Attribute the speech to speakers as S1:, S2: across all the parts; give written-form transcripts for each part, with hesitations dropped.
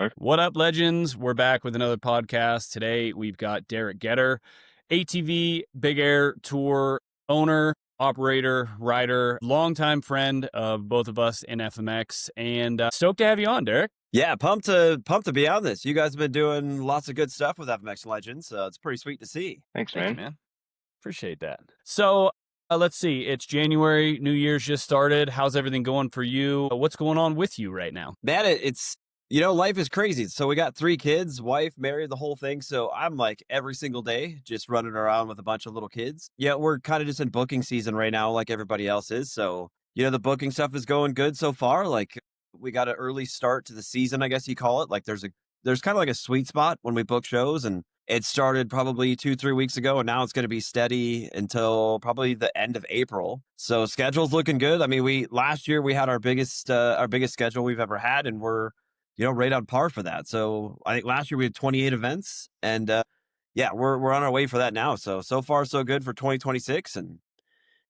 S1: Okay.
S2: What up, legends? We're back with another podcast. Today, we've got Derek Guetter, ATV Big Air Tour owner, operator, rider, longtime friend of both of us in FMX, and stoked to have you on, Derek.
S3: Yeah, pumped to be on this. You guys have been doing lots of good stuff with FMX Legends, so it's pretty sweet to see.
S1: Thanks,
S2: Thank you,
S1: man.
S2: man. Appreciate that. So, let's see. It's January. New Year's just started. How's everything going for you? What's going on with you right now?
S3: Man, it's life is crazy. So we got 3 kids, wife, married, the whole thing. So I'm like every single day just running around with a bunch of little kids. Yeah, we're kind of just in booking season right now, like everybody else is. So the booking stuff is going good so far. Like we got an early start to the season, I guess you call it. Like there's kind of like a sweet spot when we book shows, and it started probably 2-3 weeks ago, and now it's going to be steady until probably the end of April. So schedule's looking good. I mean, last year we had our biggest schedule we've ever had, and we're right on par for that. So I think last year we had 28 events, and yeah, we're on our way for that now. So far so good for 2026, and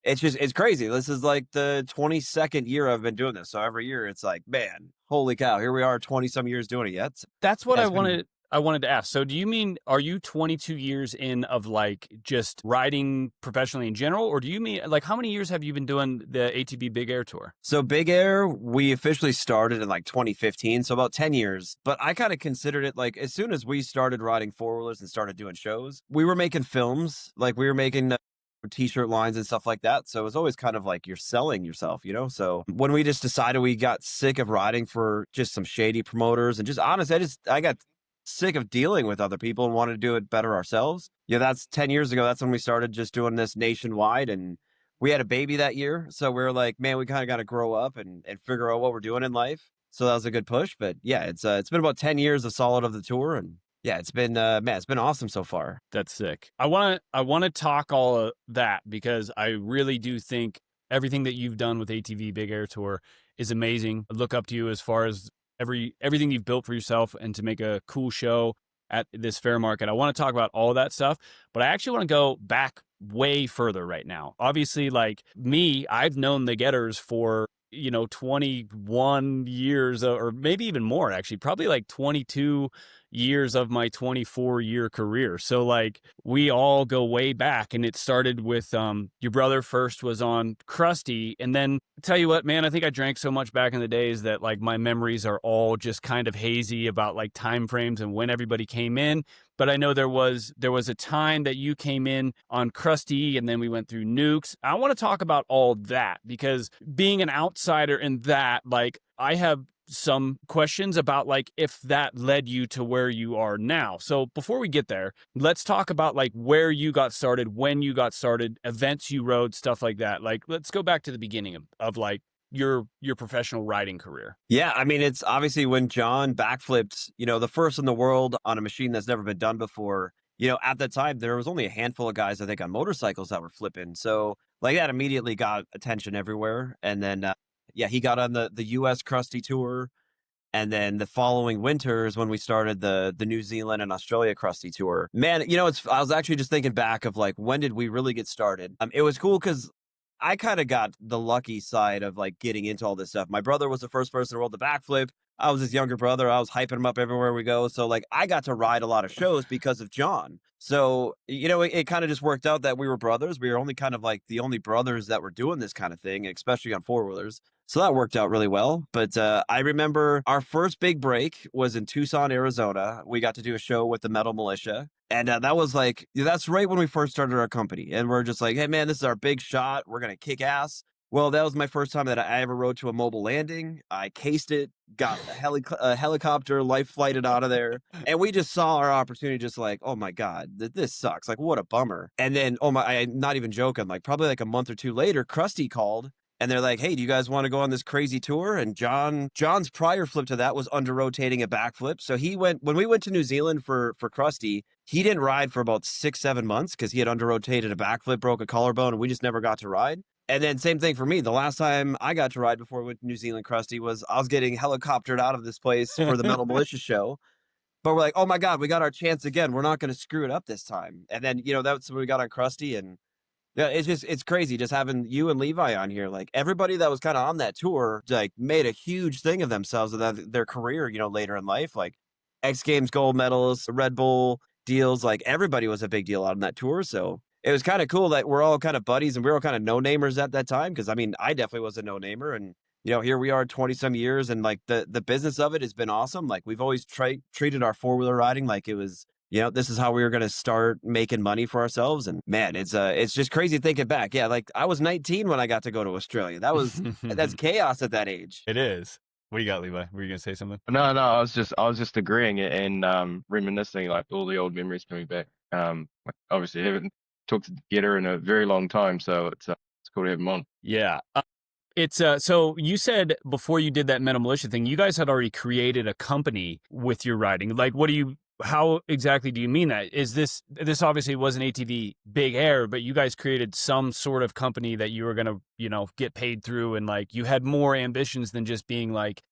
S3: it's crazy. This is like the 22nd year I've been doing this. So every year it's like, man, holy cow, here we are 20 some years doing it yet.
S2: That's what
S3: Yeah,
S2: I wanted to ask. So do you mean, are you 22 years in of like just riding professionally in general? Or do you mean like how many years have you been doing the ATV Big Air Tour?
S3: So Big Air, we officially started in like 2015, so about 10 years. But I kind of considered it like as soon as we started riding four-wheelers and started doing shows, we were making films, like we were making t-shirt lines and stuff like that. So it was always kind of like you're selling yourself, So when we just decided we got sick of riding for just some shady promoters and just honest, I got sick of dealing with other people and wanted to do it better ourselves. That's 10 years ago. That's when we started just doing this nationwide, and we had a baby that year. So we were like, man, we kind of got to grow up and figure out what we're doing in life. So that was a good push. But yeah, it's been about 10 years of solid of the tour, and yeah, it's been it's been awesome so far.
S2: That's sick. I want to talk all of that because I really do think everything that you've done with ATV Big Air Tour is amazing. I look up to you as far as everything you've built for yourself and to make a cool show at this fair market. I want to talk about all of that stuff, but I actually want to go back way further right now. Obviously, like me, I've known the Getters for 21 years, or maybe even more, actually, probably like 22 years of my 24-year career. So like we all go way back, and it started with your brother first was on Krusty, and then tell you what, man, I think I drank so much back in the days that like my memories are all just kind of hazy about like time frames and when everybody came in. But I know there was a time that you came in on Krusty, and then we went through Nukes. I want to talk about all that because being an outsider in that, like I have some questions about like if that led you to where you are now. So before we get there, let's talk about like where you got started, when you got started, events you rode, stuff like that. Like let's go back to the beginning of like your professional riding career.
S3: Yeah, I mean, it's obviously when John backflipped, the first in the world on a machine that's never been done before. At that time, there was only a handful of guys, I think, on motorcycles that were flipping. So like that immediately got attention everywhere. And then, yeah, he got on the US Krusty Tour. And then the following winter is when we started the New Zealand and Australia Krusty Tour. Man, I was actually just thinking back of like, when did we really get started? It was cool because I kind of got the lucky side of like getting into all this stuff. My brother was the first person to roll the backflip. I was his younger brother. I was hyping him up everywhere we go. So like I got to ride a lot of shows because of John. So, it kind of just worked out that we were brothers. We were only kind of like the only brothers that were doing this kind of thing, especially on four-wheelers. So that worked out really well. But I remember our first big break was in Tucson, Arizona. We got to do a show with the Metal Militia. And that was like, that's right when we first started our company. And we're just like, hey, man, this is our big shot. We're going to kick ass. Well, that was my first time that I ever rode to a mobile landing. I cased it, got a helicopter, life flighted out of there. And we just saw our opportunity just like, oh my God, this sucks. Like, what a bummer. And then, I'm not even joking. Like probably like a month or two later, Krusty called. And they're like, hey, do you guys want to go on this crazy tour? And John's prior flip to that was under rotating a backflip. So when we went to New Zealand for Krusty, he didn't ride for about 6-7 months because he had under rotated a backflip, broke a collarbone, and we just never got to ride. And then same thing for me. The last time I got to ride before we went to New Zealand Krusty was I was getting helicoptered out of this place for the Metal Militia show. But we're like, oh my God, we got our chance again. We're not going to screw it up this time. And then, that's when we got on Krusty, and Yeah, it's crazy just having you and Levi on here. Like everybody that was kind of on that tour, like made a huge thing of themselves and their career, later in life. Like X Games gold medalists, Red Bull deals, like everybody was a big deal on that tour. So it was kind of cool that we're all kind of buddies and we were all kind of no namers at that time. Cause I mean, I definitely was a no namer. And here we are 20 some years and like the business of it has been awesome. Like we've always treated our four-wheeler riding like it was this is how we were going to start making money for ourselves. And man, it's just crazy thinking back. Yeah, like I was 19 when I got to go to Australia. That's chaos at that age.
S2: It is. What do you got, Levi? Were you gonna say something?
S1: No, no, I was just agreeing and reminiscing like all the old memories coming back. Like, obviously, I haven't talked to Getter in a very long time, so it's cool to have him on.
S2: Yeah. It's so you said before you did that Metal Militia thing, you guys had already created a company with your riding. Like, how exactly do you mean that? Is this obviously wasn't ATV Big Air, but you guys created some sort of company that you were gonna, get paid through, and like you had more ambitions than just being like,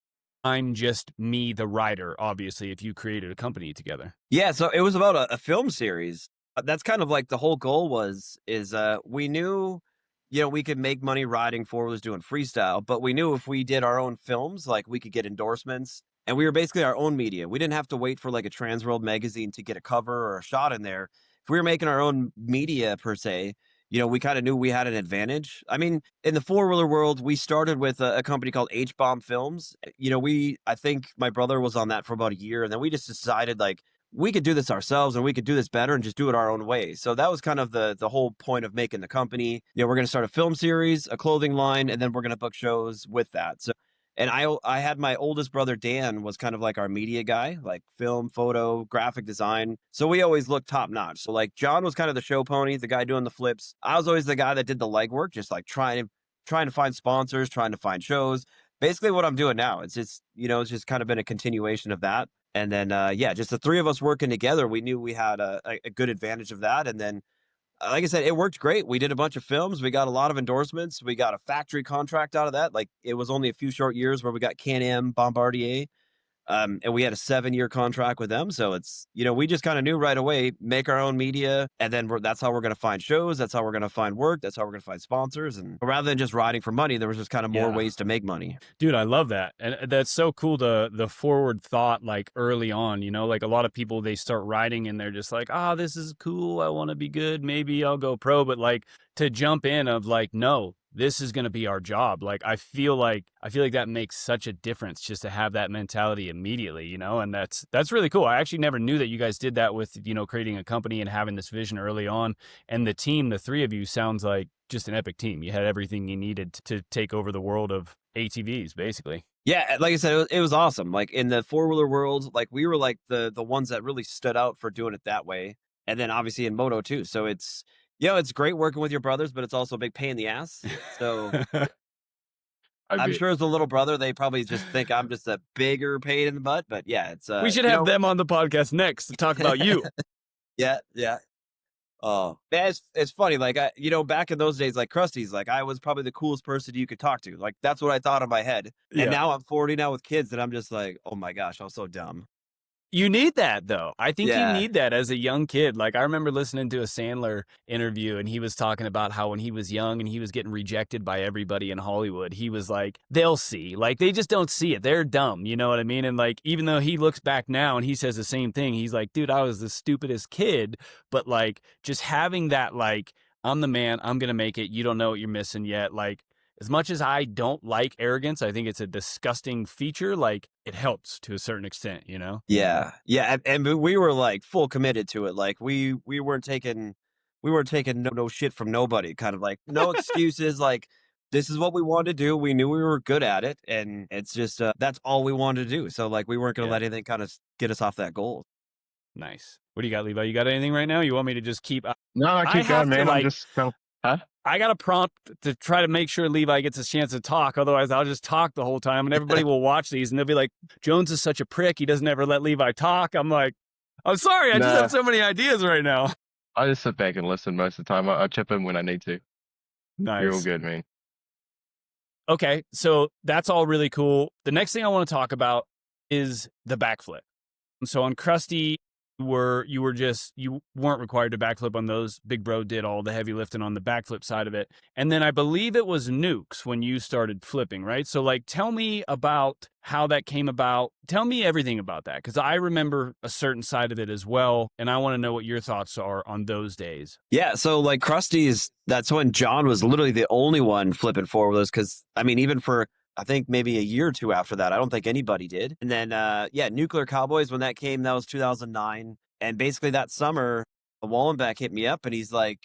S2: I'm just me, the rider. Obviously, if you created a company together.
S3: Yeah, so it was about a film series. That's kind of like the whole goal is we knew we could make money riding four-wheelers doing freestyle, but we knew if we did our own films, like we could get endorsements and we were basically our own media. We didn't have to wait for like a Transworld magazine to get a cover or a shot in there. If we were making our own media per se, we kind of knew we had an advantage. I mean, in the four-wheeler world, we started with a company called H-Bomb Films. I think my brother was on that for about a year, and then we just decided like we could do this ourselves and we could do this better and just do it our own way. So that was kind of the whole point of making the company. We're going to start a film series, a clothing line, and then we're going to book shows with that. So, and I had my oldest brother Dan was kind of like our media guy, like film, photo, graphic design. So we always looked top notch. So like John was kind of the show pony, the guy doing the flips. I was always the guy that did the legwork, just like trying to find sponsors, trying to find shows. Basically what I'm doing now. It's just kind of been a continuation of that. And then, yeah, just the three of us working together, we knew we had a good advantage of that. And then, like I said, it worked great. We did a bunch of films. We got a lot of endorsements. We got a factory contract out of that. Like it was only a few short years where we got Can-Am, Bombardier, and we had a 7-year contract with them. So we just kind of knew right away, make our own media. And then that's how we're going to find shows. That's how we're going to find work. That's how we're going to find sponsors. And rather than just riding for money, there was just kind of more ways to make money.
S2: Dude, I love that. And that's so cool, the forward thought, like early on, like a lot of people, they start riding and they're just like, this is cool. I want to be good. Maybe I'll go pro. But like to jump in of like, no, this is going to be our job. Like, I feel like that makes such a difference just to have that mentality immediately, and that's really cool. I actually never knew that you guys did that with, creating a company and having this vision early on. And the team, the three of you, sounds like just an epic team. You had everything you needed to take over the world of ATVs, basically.
S3: Yeah, like I said, it was awesome. Like in the four-wheeler world, like we were like the ones that really stood out for doing it that way. And then obviously in moto too. So it's great working with your brothers, but it's also a big pain in the ass. So I'm sure as a little brother, they probably just think I'm just a bigger pain in the butt. But yeah, it's
S2: we should have them on the podcast next to talk about you.
S3: Yeah. Oh, man, it's funny. Like back in those days, like Krusty's, like I was probably the coolest person you could talk to. Like that's what I thought in my head. And now I'm 40 now with kids, and I'm just like, oh my gosh, I was so dumb.
S2: You need that, though. I think you need that as a young kid. Like, I remember listening to a Sandler interview, and he was talking about how when he was young and he was getting rejected by everybody in Hollywood, he was like, they'll see. Like, they just don't see it. They're dumb. You know what I mean? And, like, even though he looks back now and he says the same thing, he's like, dude, I was the stupidest kid. But, like, just having that, like, I'm the man, I'm going to make it. You don't know what you're missing yet. Like, as much as I don't like arrogance, I think it's a disgusting feature. Like, it helps to a certain extent,
S3: Yeah. And we were like full committed to it. Like we weren't taking no shit from nobody. Kind of like no excuses. Like this is what we wanted to do. We knew we were good at it, and it's just that's all we wanted to do. So like we weren't going to let anything kind of get us off that goal.
S2: Nice. What do you got, Levi? You got anything right now? You want me to just keep?
S1: No, I keep going, man. I'm just huh?
S2: I got a prompt to try to make sure Levi gets a chance to talk. Otherwise, I'll just talk the whole time, and everybody will watch these, and they'll be like, Jones is such a prick. He doesn't ever let Levi talk. I'm like, I'm sorry. I just have so many ideas right now.
S1: I just sit back and listen most of the time. I chip in when I need to.
S2: Nice.
S1: You're all good, man.
S2: Okay, so that's all really cool. The next thing I want to talk about is the backflip. So on Krusty, you weren't required to backflip on those. Big Bro did all the heavy lifting on the backflip side of it. And then I believe it was nukes when you started flipping, right? So like, tell me about how that came about. Tell me everything about that, because I remember a certain side of it as well, and I want to know what your thoughts are on those days.
S3: Yeah, so like Krusty's, that's when John was literally the only one flipping four-wheelers, because I mean, even for I think maybe a year or two after that, I don't think anybody did. And then yeah, Nuclear Cowboys, when that came, that was 2009. And basically that summer, Wallenbeck hit me up and he's like,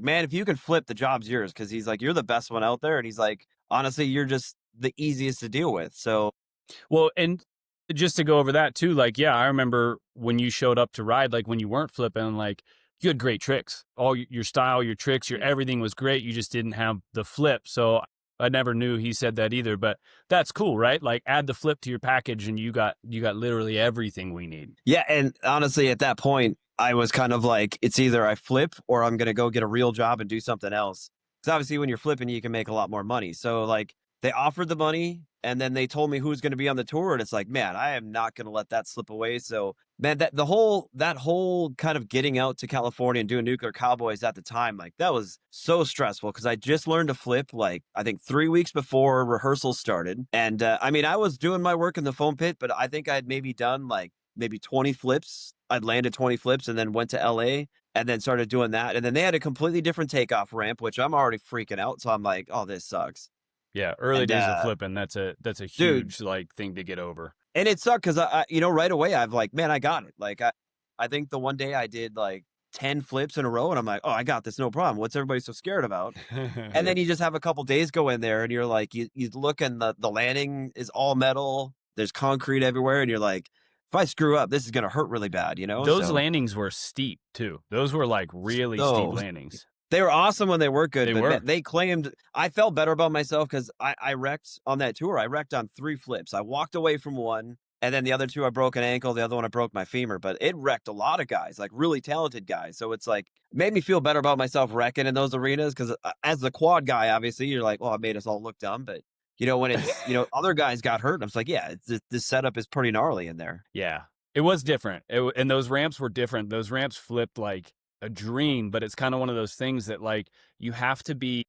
S3: man, if you can flip, the job's yours. Cause he's like, you're the best one out there. And he's like, honestly, you're just the easiest to deal with. So
S2: Well, and just to go over that too, like, yeah, I remember when you showed up to ride, like when you weren't flipping, like you had great tricks. All your style, your tricks, your everything was great. You just didn't have the flip. So I never knew he said that either, but that's cool, right? Like add the flip to your package and you got literally everything we need.
S3: yeah, and honestly, at that point, I was kind of like, it's either I flip or I'm gonna go get a real job and do something else. Because obviously, when you're flipping, you can make a lot more money. So like, they offered the money, and then they told me who's going to be on the tour, and it's like, man, I am not going to let that slip away. So man, that whole kind of getting out to California and doing Nuclear Cowboys at the time, like that was so stressful because I just learned to flip like I think 3 weeks before rehearsals started, and I mean I was doing my work in the foam pit, but I think I'd maybe done like maybe 20 flips. I'd landed 20 flips and then went to LA and then started doing that, and then they had a completely different takeoff ramp, which I'm already freaking out. So I'm like, oh, this sucks.
S2: Yeah, early
S3: And,
S2: days of flipping, that's a huge like thing to get over.
S3: And it sucked because I right away I've like, man, I got it. Like I think the one day I did like 10 flips in a row, and I'm like, oh, I got this, no problem. What's everybody so scared about? And then you just have a couple days go in there, and you're like, you look, and the landing is all metal. There's concrete everywhere, and you're like, if I screw up, this is gonna hurt really bad, you know?
S2: Those landings were steep too. Those were like really steep landings.
S3: They were awesome when they were good.
S2: They
S3: but
S2: were.
S3: They claimed I felt better about myself because I wrecked on that tour. I wrecked on 3 flips. I walked away from one, and then the other 2 I broke an ankle. The other one I broke my femur. But it wrecked a lot of guys, like really talented guys. So it's like made me feel better about myself wrecking in those arenas because as the quad guy, obviously you're like, well, I made us all look dumb. But you know when it's other guys got hurt, I'm just like, yeah, this setup is pretty gnarly in there.
S2: Yeah, it was different, and those ramps were different. Those ramps flipped like a dream, but it's kind of one of those things that like you have to be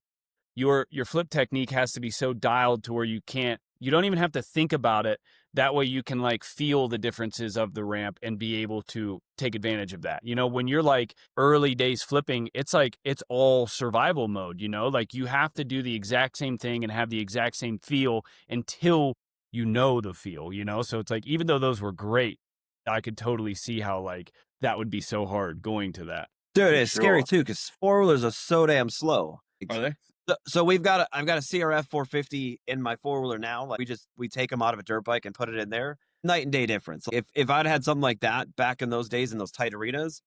S2: your flip technique has to be so dialed to where you don't even have to think about it. That way you can like feel the differences of the ramp and be able to take advantage of that. When you're like early days flipping, it's like it's all survival mode, like you have to do the exact same thing and have the exact same feel until the feel, so it's like even though those were great, I could totally see how like that would be so hard going to that.
S3: Dude, it's scary too because 4-wheelers are so damn slow.
S1: Are they?
S3: So I've got a CRF 450 in my 4-wheeler now. Like we take them out of a dirt bike and put it in there. Night and day difference. If I'd had something like that back in those days in those tight arenas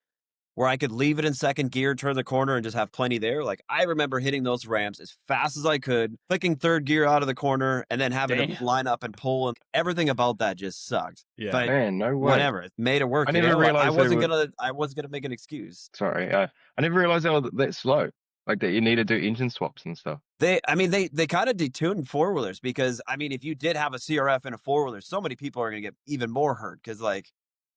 S3: where I could leave it in second gear, turn the corner, and just have plenty there. Like I remember hitting those ramps as fast as I could, clicking third gear out of the corner, and then having to line up and pull. And everything about that just sucked.
S2: Yeah,
S3: but
S1: man, no way.
S3: Whatever, it made it work.
S1: I never realized
S3: I wasn't gonna make an excuse.
S1: Sorry, I never realized they were that slow. Like that, you need to do engine swaps and stuff.
S3: They kind of detuned 4-wheelers because I mean, if you did have a CRF and a 4-wheeler, so many people are gonna get even more hurt because like.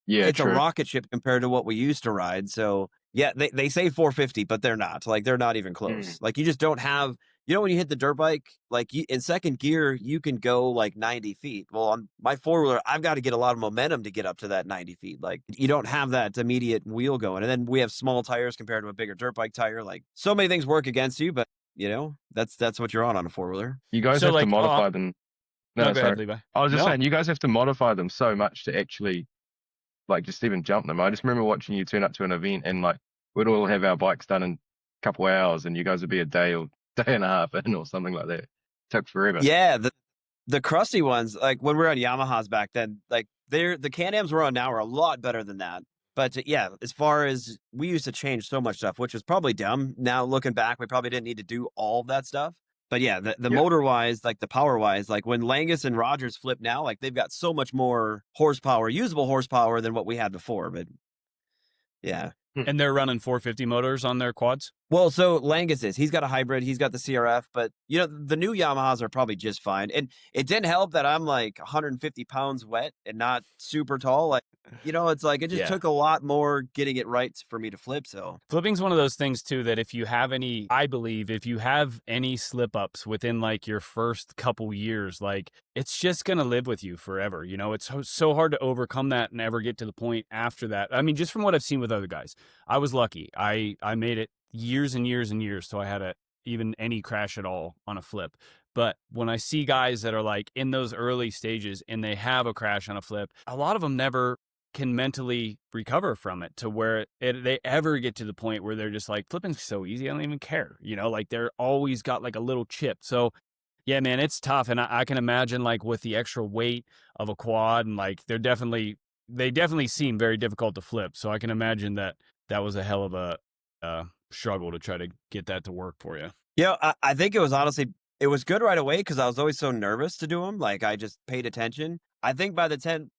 S3: Yeah, it's true. A rocket ship compared to what we used to ride. So yeah, they say 450, but they're not. Like they're not even close. Like you just don't have. When you hit the dirt bike, like in second gear, you can go like 90 feet. Well, on my 4-wheeler, I've got to get a lot of momentum to get up to that 90 feet. Like you don't have that immediate wheel going. And then we have small tires compared to a bigger dirt bike tire. Like so many things work against you, but that's what you're on a 4-wheeler.
S1: You guys have to modify them.
S2: No, go ahead, Levi.
S1: I was just saying, you guys have to modify them so much to actually. Like just even jump them. I just remember watching you turn up to an event and like we'd all have our bikes done in a couple hours and you guys would be a day or day and a half in or something like that. It took forever.
S3: Yeah, the crusty ones, like when we were on Yamahas back then, like the Can-Ams we're on now are a lot better than that. But yeah, as far as we used to change so much stuff, which was probably dumb. Now looking back, we probably didn't need to do all of that stuff. But yeah, the motor wise, like the power wise, like when Langus and Rogers flip now, like they've got so much more horsepower, usable horsepower than what we had before. But yeah.
S2: And they're running 450 motors on their quads?
S3: Well, so Langus he's got a hybrid, he's got the CRF, but the new Yamahas are probably just fine. And it didn't help that I'm like 150 pounds wet and not super tall. Like, it's like it just
S2: Yeah.
S3: took a lot more getting it right for me to flip. So
S2: Flipping's one of those things too that if you have any, I believe if you have any slip ups within like your first couple years, like it's just going to live with you forever. It's so hard to overcome that and ever get to the point after that. I mean, just from what I've seen with other guys, I was lucky. I made it years and years and years. So I had even any crash at all on a flip. But when I see guys that are like in those early stages and they have a crash on a flip, a lot of them never can mentally recover from it to where they ever get to the point where they're just like, flipping's so easy, I don't even care. Like they're always got like a little chip. So yeah, man, it's tough. And I can imagine like with the extra weight of a quad and like they definitely seem very difficult to flip. So I can imagine that was a hell of a struggle to try to get that to work for you.
S3: I think it was honestly, it was good right away because I was always so nervous to do them. Like I just paid attention. I think by the time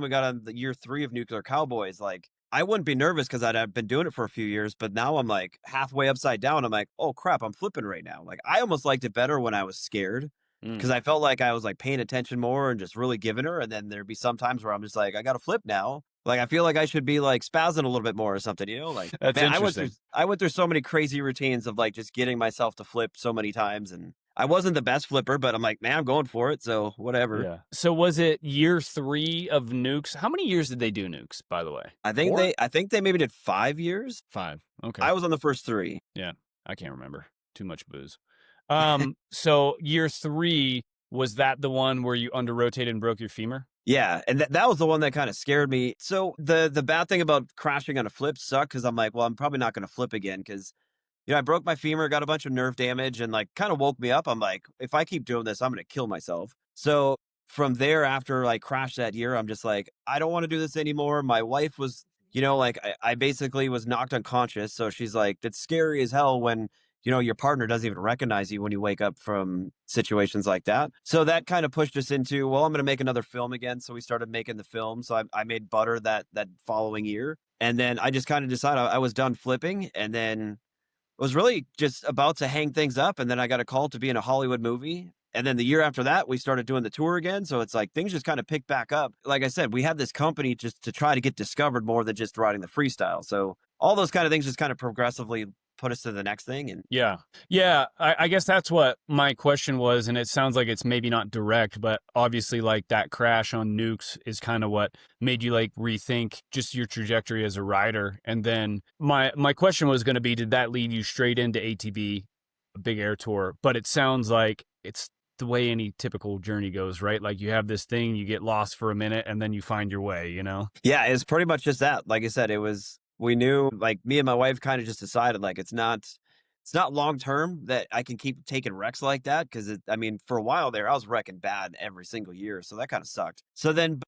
S3: we got on the year 3 of Nuclear Cowboys, like I wouldn't be nervous because I'd been doing it for a few years, but now I'm like halfway upside down. I'm like, oh crap, I'm flipping right now. Like I almost liked it better when I was scared because I felt like I was like paying attention more and just really giving her. And then there'd be some times where I'm just like, I got to flip now. Like I feel like I should be like spazzing a little bit more or something, Like
S2: That's
S3: man,
S2: interesting.
S3: I went through so many crazy routines of like just getting myself to flip so many times, and I wasn't the best flipper, but I'm like, man, I'm going for it. So whatever.
S2: Yeah. So was it year 3 of nukes? How many years did they do nukes, by the way?
S3: I think
S2: 4?
S3: I think they maybe did 5 years.
S2: 5. Okay.
S3: I was on the first 3.
S2: Yeah. I can't remember. Too much booze. So year 3, was that the one where you under rotated and broke your femur?
S3: Yeah, and that was the one that kind of scared me. So the bad thing about crashing on a flip sucked because I'm like, well, I'm probably not going to flip again because I broke my femur, got a bunch of nerve damage, and like kind of woke me up. I'm like, if I keep doing this, I'm going to kill myself. So from there, after like crash that year, I'm just like, I don't want to do this anymore. My wife was, like I basically was knocked unconscious. So she's like, it's scary as hell when your partner doesn't even recognize you when you wake up from situations like that. So that kind of pushed us into, well, I'm going to make another film again. So we started making the film. So I made Butter that following year. And then I just kind of decided I was done flipping. And then was really just about to hang things up. And then I got a call to be in a Hollywood movie. And then the year after that, we started doing the tour again. So it's like things just kind of picked back up. Like I said, we had this company just to try to get discovered more than just riding the freestyle. So all those kind of things just kind of progressively put us to the next thing. And
S2: yeah, I guess that's what my question was, and it sounds like it's maybe not direct, but obviously like that crash on nukes is kind of what made you like rethink just your trajectory as a rider. And then my question was going to be, did that lead you straight into ATV Big Air Tour? But it sounds like it's the way any typical journey goes, right? Like you have this thing, you get lost for a minute, and then you find your way,
S3: Yeah, it's pretty much just that. Like I said, we knew, like me and my wife kind of just decided like it's not long term that I can keep taking wrecks like that because I mean for a while there I was wrecking bad every single year, so that kind of sucked. So then,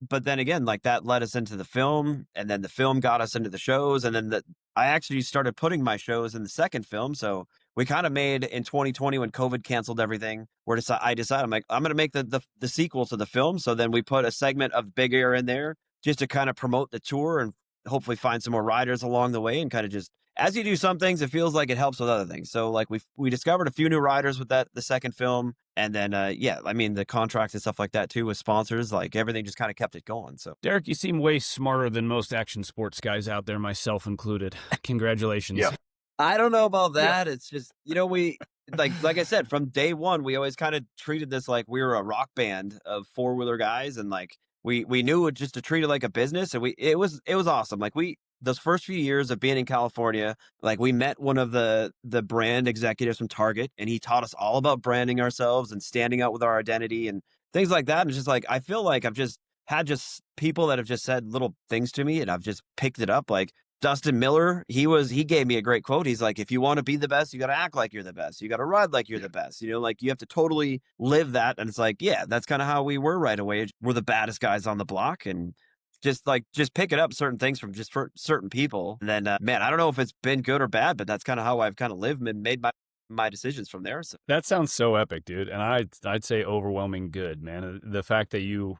S3: but then again, like that led us into the film, and then the film got us into the shows, and then I actually started putting my shows in the second film. So we kind of made in 2020 when COVID canceled everything. I decided I'm like I'm gonna make the sequel to the film. So then we put a segment of Big Air in there just to kind of promote the tour and hopefully find some more riders along the way, and kind of just as you do some things, it feels like it helps with other things. So like we discovered a few new riders with the second film, and then I mean the contracts and stuff like that too with sponsors, like everything just kind of kept it going. So
S2: Derek, you seem way smarter than most action sports guys out there, myself included. Congratulations.
S1: Yeah.
S3: I don't know about that. It's just we like I said, from day one we always kind of treated this like we were a rock band of 4-wheeler guys, and like we knew it just to treat it like a business, and it was awesome. Like those first few years of being in California, like we met one of the brand executives from Target, and he taught us all about branding ourselves and standing out with our identity and things like that. And it's just like I feel like I've just had people that have just said little things to me, and I've just picked it up. Like Dustin Miller, he gave me a great quote. He's like, if you want to be the best, you got to act like you're the best. You got to ride like you're the best. Like you have to totally live that. And it's like, yeah, that's kind of how we were right away. We're the baddest guys on the block, and just picking up certain things from just for certain people. And then, man, I don't know if it's been good or bad, but that's kind of how I've kind of lived and made my decisions from there. So.
S2: That sounds so epic, dude. And I'd say overwhelming good, man. The fact that you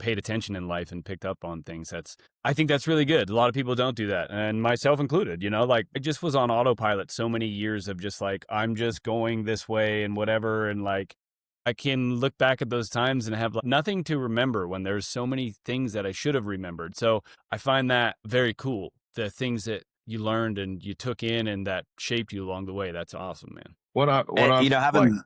S2: paid attention in life and picked up on things. I think that's really good. A lot of people don't do that, and myself included, you know, like I just was on autopilot so many years of just like, I'm just going this way and whatever. And like, I can look back at those times and have like nothing to remember when there's so many things that I should have remembered. So I find that very cool. The things that you learned and you took in and that shaped you along the way. That's awesome, man.
S1: What
S3: And,
S1: I've
S3: having
S1: like,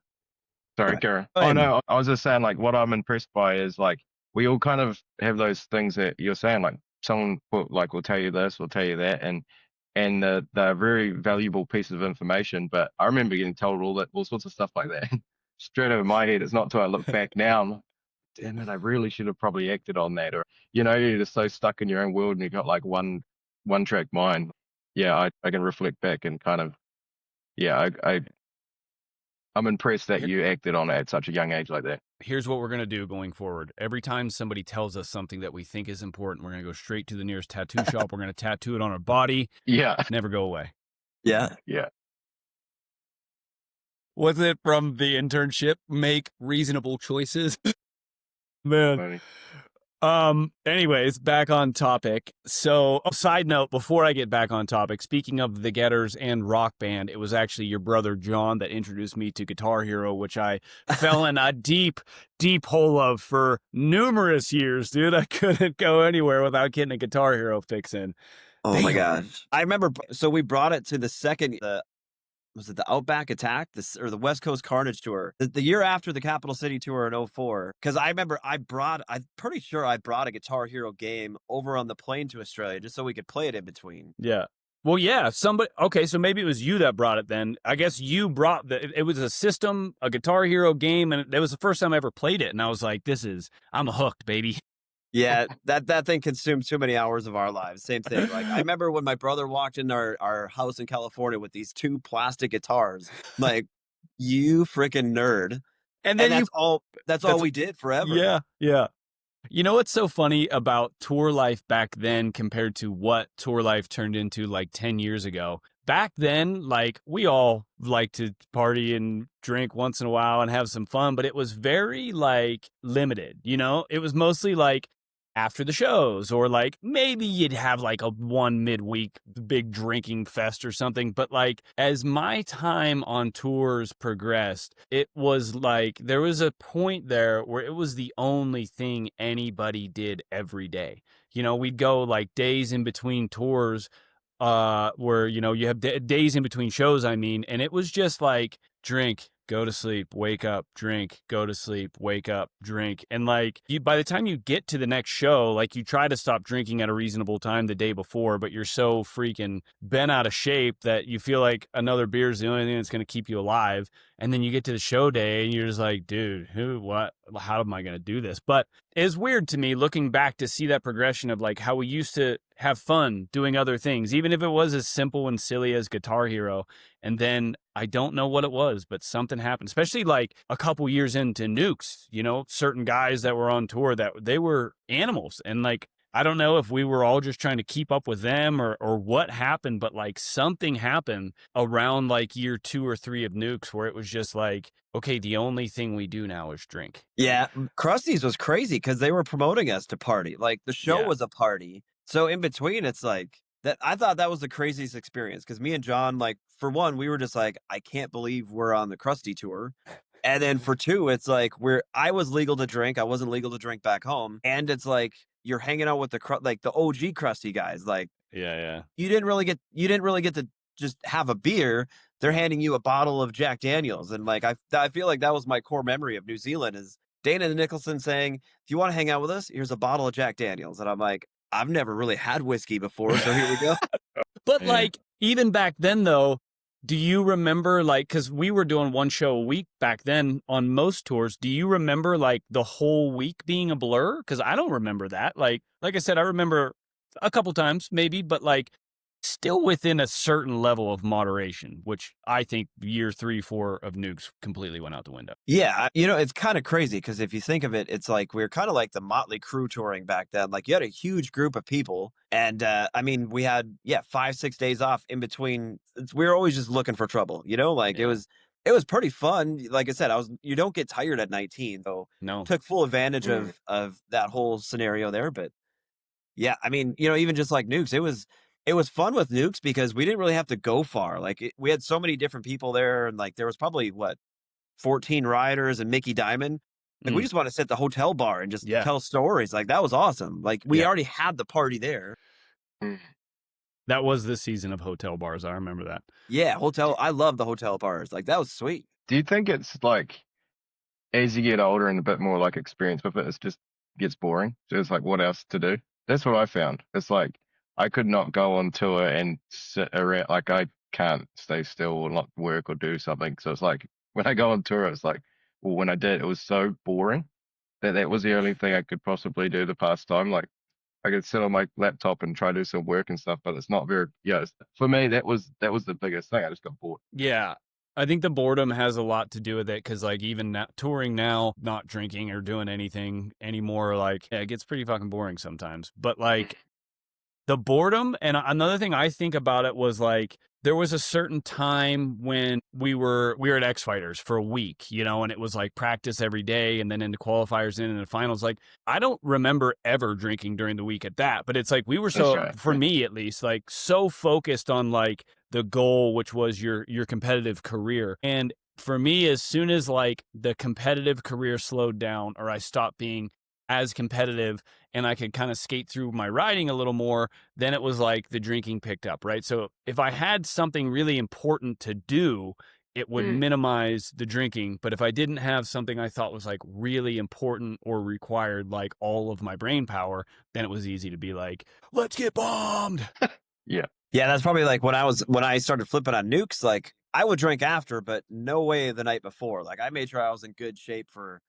S1: sorry, Kara.
S3: Go
S1: Oh
S3: ahead.
S1: no, I was just saying like what I'm impressed by is like we all kind of have those things that you're saying, like someone will tell you this, will tell you that, and they're very valuable pieces of information. But I remember getting told all sorts of stuff like that straight over my head. It's not till I look back now, I'm like, damn it, I really should have probably acted on that. Or you know, you're just so stuck in your own world and you've got like one track mind. Yeah, I can reflect back and kind of I'm impressed that you acted on it at such a young age like that.
S2: Here's what we're going to do going forward. Every time somebody tells us something that we think is important, we're going to go straight to the nearest tattoo shop. We're going to tattoo it on our body.
S1: Yeah.
S2: Never go away.
S3: Yeah.
S1: Yeah.
S2: Was it from the internship? Make reasonable choices. Man.
S1: Funny.
S2: Anyways, back on topic. So, side note, before I get back on topic, speaking of the Getters and Rock Band, it was actually your brother John that introduced me to Guitar Hero, which I fell in a deep, deep hole of for numerous years, dude. I couldn't go anywhere without getting a Guitar Hero fix in.
S3: Oh my gosh. I remember, so we brought it to the second, was it the Outback Attack or the West Coast Carnage tour? The year after the Capital City tour in 2004. Because I remember I'm pretty sure I brought a Guitar Hero game over on the plane to Australia just so we could play it in between.
S2: Yeah. Well, yeah, okay, so maybe it was you that brought it then. I guess you brought it was a system, a Guitar Hero game, and it was the first time I ever played it. And I was like, I'm hooked, baby.
S3: Yeah, that thing consumed too many hours of our lives. Same thing. Like I remember when my brother walked in our house in California with these 2 plastic guitars. Like, you freaking nerd.
S2: And then
S3: that's all we did forever.
S2: Yeah, yeah. You know what's so funny about tour life back then compared to what tour life turned into like 10 years ago? Back then, like, we all like to party and drink once in a while and have some fun, but it was very like limited, you know? It was mostly like after the shows, or like maybe you'd have like a one midweek big drinking fest or something. But like as my time on tours progressed, it was like there was a point there where it was the only thing anybody did every day. You know, we'd go like days in between tours, where, you know, you have days in between shows, and it was just like drink, go to sleep, wake up, drink, go to sleep, wake up, drink. And like by the time you get to the next show, like you try to stop drinking at a reasonable time the day before, but you're so freaking bent out of shape that you feel like another beer is the only thing that's going to keep you alive. And then you get to the show day and you're just like, dude, how am I going to do this? But it's weird to me looking back to see that progression of like how we used to have fun doing other things, even if it was as simple and silly as Guitar Hero. And then I don't know what it was, but something happened, especially like a couple years into Nukes, you know, certain guys that were on tour that they were animals. And like, I don't know if we were all just trying to keep up with them or what happened, but like something happened around like year 2 or 3 of Nukes where it was just like, okay, the only thing we do now is drink.
S3: Yeah. Krusty's was crazy because they were promoting us to party. Like the show was a party. So in between, it's like that. I thought that was the craziest experience because me and John, like for one, we were just like, I can't believe we're on the Krusty tour. And then for 2, it's like I was legal to drink. I wasn't legal to drink back home. And it's like, you're hanging out with the OG Krusty guys. Like,
S2: yeah.
S3: You didn't really get to just have a beer. They're handing you a bottle of Jack Daniels. And like, I feel like that was my core memory of New Zealand is Dana Nicholson saying, if you want to hang out with us, here's a bottle of Jack Daniels. And I'm like, I've never really had whiskey before, so here we go.
S2: But like, even back then though, do you remember like, cause we were doing one show a week back then on most tours. Do you remember like the whole week being a blur? Cause I don't remember that. Like I said, I remember a couple times maybe, but like still within a certain level of moderation, which I think year 3, 4 of Nukes completely went out the window.
S3: Yeah. You know, it's kind of crazy because if you think of it, it's like we're kind of like the Motley Crue touring back then. Like you had a huge group of people. And I mean, we had, 5, 6 days off in between. We were always just looking for trouble, you know, like it was it was pretty fun. Like I said, you don't get tired at 19, so
S2: No.
S3: took full advantage
S1: Mm.
S3: of that whole scenario there. But yeah, I mean, you know, even just like nukes, it was fun with nukes because we didn't really have to go far. Like we had so many different people there, and like there was probably what 14 riders and Mickey Diamond. Like we
S2: Mm.
S3: just want to sit at the hotel bar and just
S2: Yeah.
S3: tell stories. Like that was awesome. Like we
S2: Yeah.
S3: already had the party there.
S1: Mm.
S2: That was the season of hotel bars. I remember that.
S3: Yeah, hotel. I love the hotel bars. Like that was sweet.
S1: Do you think it's like as you get older and a bit more like experience with it, it's just gets boring? So it's like, what else to do? That's what I found. It's like I could not go on tour and sit around. Like I can't stay still or not work or do something. So it's like when I go on tour, it's like, well, when I did, it was so boring that was the only thing I could possibly do the past time. Like I could sit on my laptop and try to do some work and stuff, but it's not very. Yeah, for me, that was the biggest thing. I just got bored.
S2: Yeah. I think the boredom has a lot to do with it because, like, even now, touring now, not drinking or doing anything anymore, like, yeah, it gets pretty fucking boring sometimes. But, like, the boredom, and another thing I think about it was, like, there was a certain time when we were at X Fighters for a week, you know, and it was like practice every day and then into qualifiers and into finals. Like, I don't remember ever drinking during the week at that, but it's like we were
S1: That's
S2: so,
S1: right.
S2: for me at least, like so focused on like the goal, which was your competitive career. And for me, as soon as like the competitive career slowed down or I stopped being as competitive and I could kind of skate through my riding a little more, then it was like the drinking picked up, right? So if I had something really important to do, it would
S1: Mm.
S2: minimize the drinking. But if I didn't have something I thought was like really important or required like all of my brain power, then it was easy to be like, let's get bombed.
S1: Yeah.
S3: Yeah, that's probably like when I started flipping on nukes. Like I would drink after, but no way the night before. Like I made sure I was in good shape for.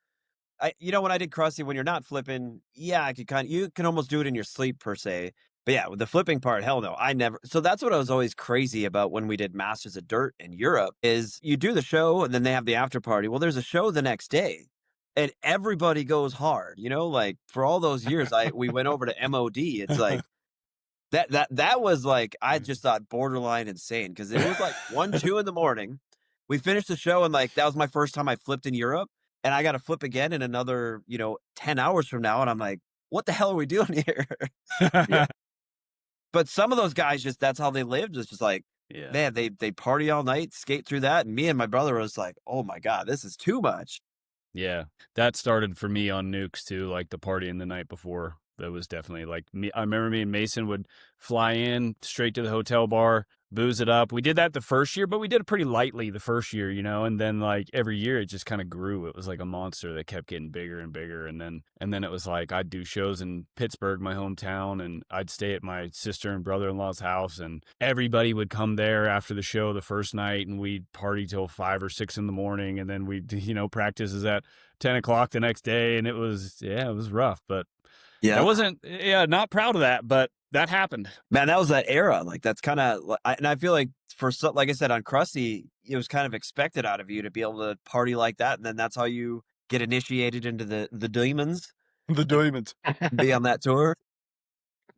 S3: When I did Krusty, when you're not flipping, yeah, you can almost do it in your sleep per se. But yeah, with the flipping part, hell no, I never. So that's what I was always crazy about when we did Masters of Dirt in Europe is you do the show and then they have the after party. Well, there's a show the next day and everybody goes hard, like for all those years, we went over to MOD. It's like that was like, I just thought borderline insane because it was like 1, 2 in the morning. We finished the show and like, that was my first time I flipped in Europe. And I got to flip again in another, 10 hours from now. And I'm like, what the hell are we doing here?
S1: Yeah.
S3: But some of those guys that's how they lived. It's just like,
S2: Yeah.
S3: man, they party all night, skate through that. And me and my brother was like, oh my God, this is too much.
S2: Yeah, that started for me on nukes too, like the party in the night before. That was definitely like me. I remember me and Mason would fly in straight to the hotel bar, booze it up. We did that the first year, but we did it pretty lightly the first year, and then like every year it just kind of grew. It was like a monster that kept getting bigger and bigger. And then it was like I'd do shows in Pittsburgh, my hometown, and I'd stay at my sister and brother-in-law's house, and everybody would come there after the show the first night, and we'd party till 5 or 6 in the morning, and then we'd practices at 10 o'clock the next day, and it was rough, but
S3: Yeah.
S2: I wasn't, not proud of that, but that happened.
S3: Man, that was that era. Like that's kind of, and I feel like like I said, on Krusty, it was kind of expected out of you to be able to party like that. And then that's how you get initiated into the demons,
S2: The diamonds.
S3: be on that tour.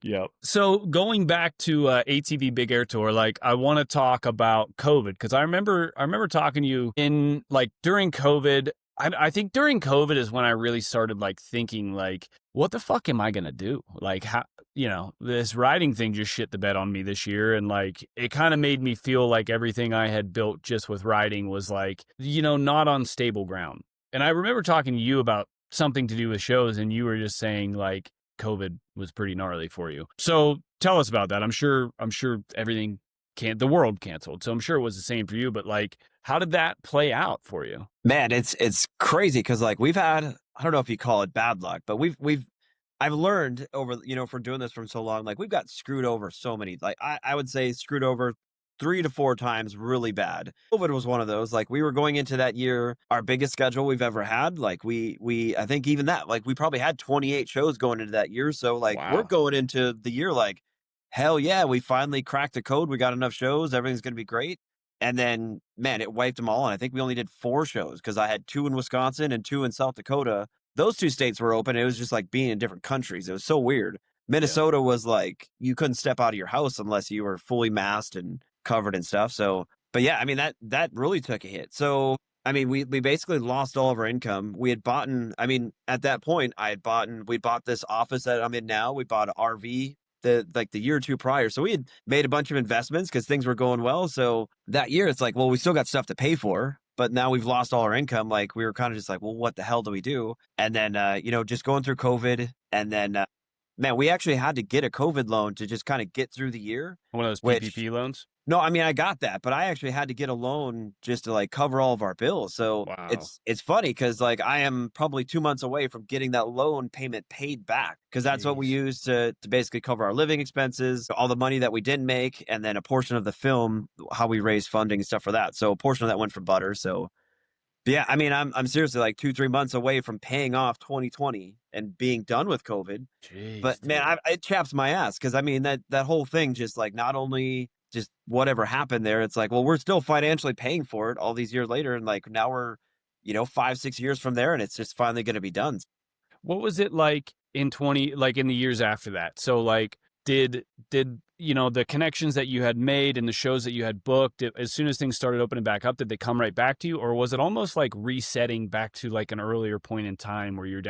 S2: Yeah. So going back to ATV Big Air Tour, like I want to talk about COVID because I remember talking to you in like during COVID. I think during COVID is when I really started like thinking like, what the fuck am I gonna do? Like how this riding thing just shit the bed on me this year, and like it kind of made me feel like everything I had built just with riding was like not on stable ground. And I remember talking to you about something to do with shows, and you were just saying like COVID was pretty gnarly for you. So tell us about that. I'm sure everything the world canceled. So I'm sure it was the same for you, but like, how did that play out for you?
S3: Man, it's crazy because like we've had, I don't know if you call it bad luck, but I've learned over, from doing this for so long, like we've got screwed over so many, like I would say screwed over 3 to 4 times really bad. COVID was one of those. Like we were going into that year, our biggest schedule we've ever had. Like we I think even that, like we probably had 28 shows going into that year. So like
S2: Wow.
S3: we're going into the year like, hell yeah, we finally cracked the code. We got enough shows. Everything's going to be great. And then, man, it wiped them all. And I think we only did 4 shows because I had 2 in Wisconsin and 2 in South Dakota. Those 2 states were open. It was just like being in different countries. It was so weird. Minnesota was like, you couldn't step out of your house unless you were fully masked and covered and stuff. So But yeah, I mean, that really took a hit. So, I mean, we basically lost all of our income. We had bought, I mean, at that point, we bought this office that I'm in now. We bought an RV the year or two prior. So we had made a bunch of investments because things were going well. So that year, it's like, well, we still got stuff to pay for, but now we've lost all our income. Like we were kind of just like, well, what the hell do we do? And then, just going through COVID, and then, man, we actually had to get a COVID loan to just kind of get through the year.
S2: One of those
S3: Which
S2: PPP loans.
S3: No, I mean, I got that, but I actually had to get a loan just to like cover all of our bills. So
S2: Wow.
S3: it's funny because like I am probably 2 months away from getting that loan payment paid back because that's what we
S2: Jeez.
S3: use to basically cover our living expenses, all the money that we didn't make, and then a portion of the film, how we raised funding and stuff for that. So a portion of that went for Butter. So yeah, I mean, I'm seriously like 2-3 months away from paying off 2020 and being done with COVID.
S2: Jeez,
S3: But man,
S2: dude.
S3: it chaps my ass because I mean that whole thing just like not only just whatever happened there, it's like, well, we're still financially paying for it all these years later, and like now we're 5-6 years from there, and it's just finally going to be done.
S2: What was it like in the years after that? So like did the connections that you had made and the shows that you had booked, as soon as things started opening back up, did they come right back to you, or was it almost like resetting back to like an earlier point in time where you're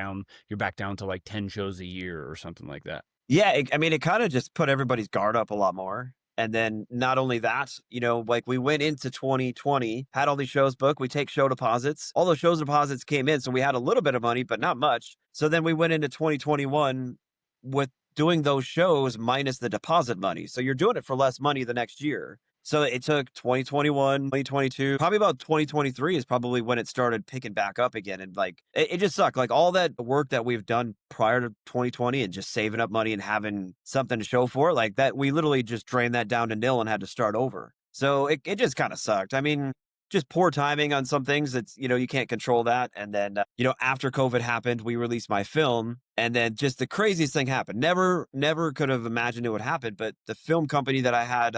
S2: back down to like 10 shows a year or something like that?
S3: Yeah, I mean, it kind of just put everybody's guard up a lot more. And then not only that, like we went into 2020, had all these shows booked. We take show deposits. All those shows deposits came in. So we had a little bit of money, but not much. So then we went into 2021 with doing those shows minus the deposit money. So you're doing it for less money the next year. So it took 2021, 2022, probably about 2023 is probably when it started picking back up again. And like, it just sucked. Like all that work that we've done prior to 2020 and just saving up money and having something to show for it, like that, we literally just drained that down to nil and had to start over. So it just kind of sucked. I mean, just poor timing on some things that's, you can't control that. And then, after COVID happened, we released my film, and then just the craziest thing happened. Never could have imagined it would happen. But the film company that I had,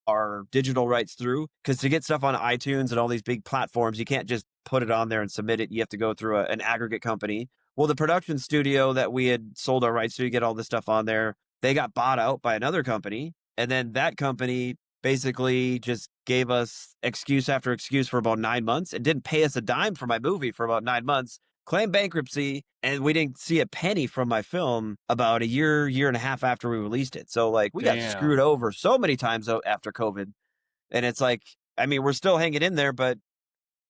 S3: our digital rights through, because to get stuff on iTunes and all these big platforms, you can't just put it on there and submit it. You have to go through an aggregate company. Well, the production studio that we had sold our rights to get all this stuff on there, they got bought out by another company. And then that company basically just gave us excuse after excuse for about 9 months and didn't pay us a dime for my movie for about 9 months, claimed bankruptcy, and we didn't see a penny from my film about a year and a half after we released it. So like we got screwed over so many times after COVID. And it's like, I mean, we're still hanging in there, but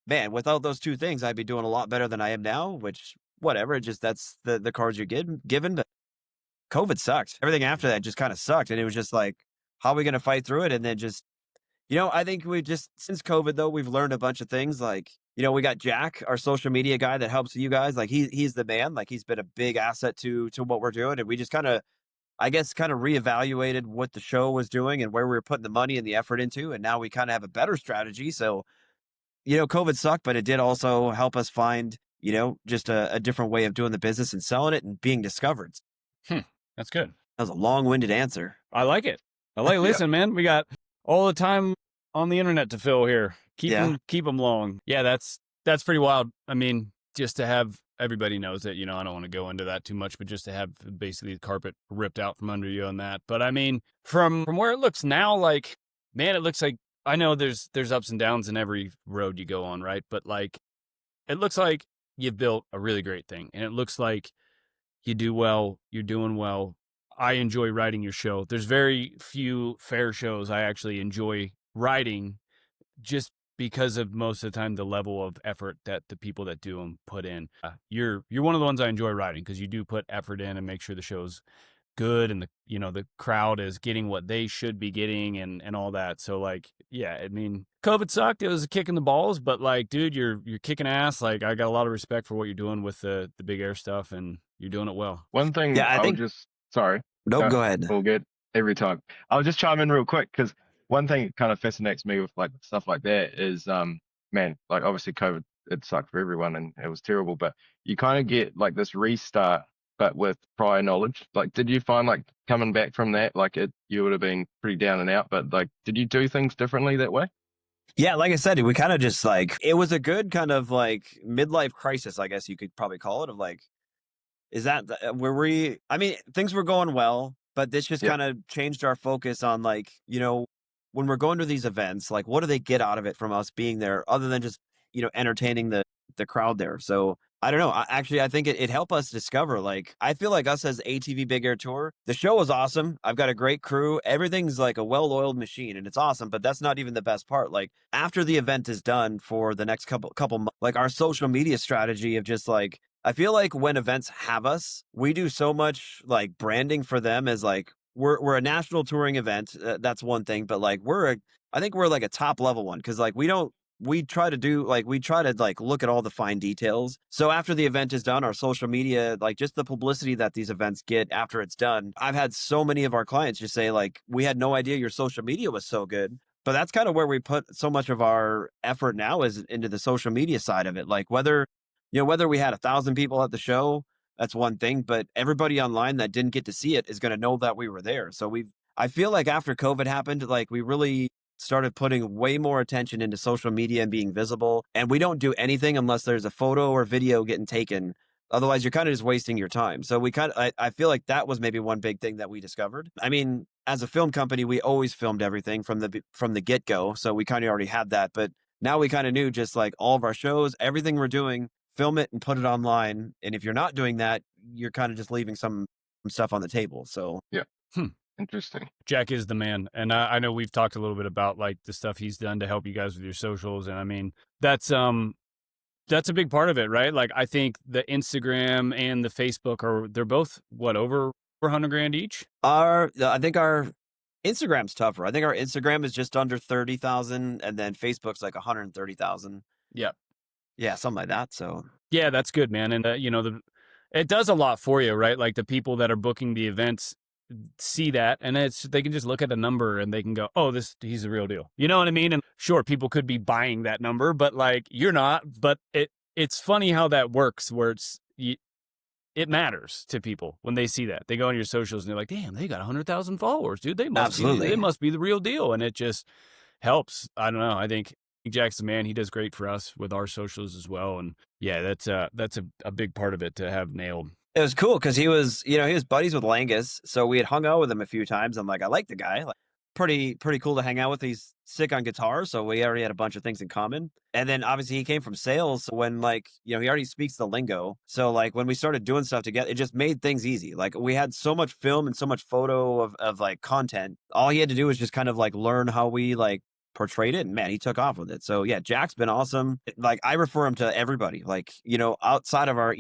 S3: man, without those two things, I'd be doing a lot better than I am now, which whatever, just that's the cards you're given. But COVID sucked. Everything after that just kind of sucked. And it was just like, how are we going to fight through it? And then just, I think we just, since COVID though, we've learned a bunch of things. Like, we got Jack, our social media guy that helps you guys. Like he's the man. Like he's been a big asset to what we're doing. And we just kind of reevaluated what the show was doing and where we were putting the money and the effort into. And now we kind of have a better strategy. So, COVID sucked, but it did also help us find, just a different way of doing the business and selling it and being discovered.
S2: That's good.
S3: That was a long-winded answer.
S2: I like it. Listen, man, we got all the time on the internet to fill here. Keep them long. Yeah, that's pretty wild. I mean, just to have everybody knows that, I don't want to go into that too much, but just to have basically the carpet ripped out from under you on that. But I mean, from where it looks now, like, man, it looks like, I know there's ups and downs in every road you go on, right? But like, it looks like you've built a really great thing, and it looks like you do well, you're doing well. I enjoy writing your show. There's very few fair shows I actually enjoy writing, just because of most of the time the level of effort that the people that do them put in. You're one of the ones I enjoy writing because you do put effort in and make sure the show's good, and the crowd is getting what they should be getting and all that. So like, yeah, I mean, COVID sucked. It was a kick in the balls, but like, dude, you're kicking ass. Like, I got a lot of respect for what you're doing with the big air stuff, and you're doing it well.
S1: One thing
S3: I think
S1: sorry.
S3: Nope, go ahead.
S1: All good. Every time. I'll just chime in real quick because one thing that kind of fascinates me with like stuff like that is, man, like obviously COVID, it sucked for everyone and it was terrible, but you kind of get like this restart, but with prior knowledge. Like, did you find like coming back from that, like you would have been pretty down and out, but like, did you do things differently that way?
S3: Yeah, like I said, we kind of just like, it was a good kind of like midlife crisis, I guess you could probably call it, of like, is that I mean, things were going well, but this just kind of changed our focus on like, when we're going to these events, like what do they get out of it from us being there other than just, entertaining the crowd there? So I don't know. I think it helped us discover, like, I feel like us as ATV Big Air Tour, the show was awesome. I've got a great crew. Everything's like a well-oiled machine and it's awesome, but that's not even the best part. Like after the event is done for the next couple months, like our social media strategy of just like, I feel like when events have us, we do so much like branding for them as like, we're a national touring event. That's one thing, but like I think we're like a top level one. Cause like we try to like look at all the fine details. So after the event is done, our social media, like just the publicity that these events get after it's done, I've had so many of our clients just say like, we had no idea your social media was so good. But that's kind of where we put so much of our effort now is into the social media side of it. Like whether we had 1,000 people at the show, that's one thing, but everybody online that didn't get to see it is going to know that we were there. So I feel like after COVID happened, like we really started putting way more attention into social media and being visible. And we don't do anything unless there's a photo or video getting taken. Otherwise, you're kind of just wasting your time. So I feel like that was maybe one big thing that we discovered. I mean, as a film company, we always filmed everything from the get-go. So we kind of already had that. But now we kind of knew just like all of our shows, everything we're doing, film it and put it online. And if you're not doing that, you're kind of just leaving some stuff on the table. So
S1: Yeah. Interesting.
S2: Jack is the man. And I know we've talked a little bit about like the stuff he's done to help you guys with your socials. And I mean, that's a big part of it, right? Like I think the Instagram and the Facebook they're both over $100,000 each.
S3: I think our Instagram's tougher. I think our Instagram is just under 30,000 and then Facebook's like 130,000.
S2: Yep.
S3: Yeah, something like that. So
S2: yeah, that's good, man. And it does a lot for you, right? Like the people that are booking the events see that and they can just look at a number and they can go, oh, he's the real deal. You know what I mean? And sure, people could be buying that number, but like you're not. But it's funny how that works where it matters to people when they see that. They go on your socials and they're like, damn, they got 100,000 followers, dude. They must be the real deal. And it just helps. I don't know. I think Jack's the man. He does great for us with our socials as well. And yeah, that's a big part of it to have nailed.
S3: It was cool because he was buddies with Langus. So we had hung out with him a few times. I'm like, I like the guy. Like, pretty cool to hang out with. He's sick on guitar. So we already had a bunch of things in common. And then obviously he came from sales. So when he already speaks the lingo. So like when we started doing stuff together, it just made things easy. Like we had so much film and so much photo of like content. All he had to do was just kind of like learn how we like portrayed it, and man, he took off with it. So yeah, Jack's been awesome. Like I refer him to everybody, like, outside of our